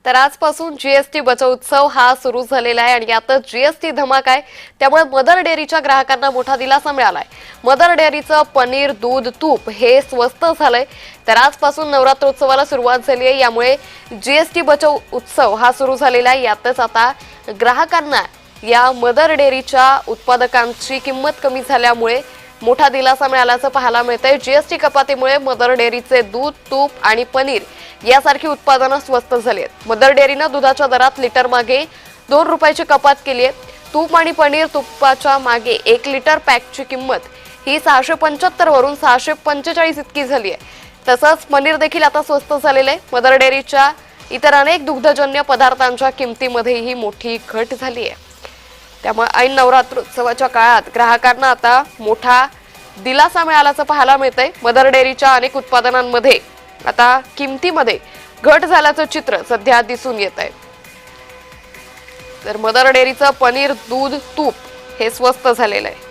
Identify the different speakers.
Speaker 1: तर आजपासून जीएसटी बचाव उत्सव हा सुरू झालेला आहे आणि यातच जीएसटी धमाका आहे। त्यामुळे मदर डेअरीच्या ग्राहकांना मोठा दिलासा मिळालाय। मदर डेअरीचं पनीर, दूध, तूप हे स्वस्त झालंय। तर आजपासून नवरात्रोत्सवाला सुरुवात झाली आहे। यामुळे जीएसटी बचाव उत्सव हा सुरू झालेला आहे। यातच आता ग्राहकांना या मदर डेअरीच्या उत्पादकांची किंमत कमी झाल्यामुळे मोठा दिलासा मिळाल्याचं पाहायला मिळतंय। जीएसटी कपातीमुळे मदर डेअरीचे दूध, तूप आणि पनीर यासारखी उत्पादनं स्वस्त झाली आहेत। मदर डेअरीनं दुधाच्या दरात लिटर मागे 2 रुपयाची कपात केली आहे। तूप आणि पनीर तुपाच्या मागे 1 लिटर पॅकची किंमत ही 675 वरून 645 इतकी झाली आहे। तसंच पनीर देखील आता स्वस्त झालेले आहे। मदर डेअरीच्या इतर अनेक दुग्धजन्य पदार्थांच्या किमतीमध्येही मोठी घट झाली आहे। त्यामुळे ऐन नवरात्रोत्सवाच्या काळात ग्राहकांना आता मोठा दिलासा मिळाल्याचं पाहायला मिळतंय। मदर डेअरीच्या अनेक उत्पादनांमध्ये आता किमतीमध्ये घट झाल्याचं चित्र सध्या दिसून येत आहे। तर मदर डेअरीचं पनीर, दूध, तूप हे स्वस्त झालेलं आहे।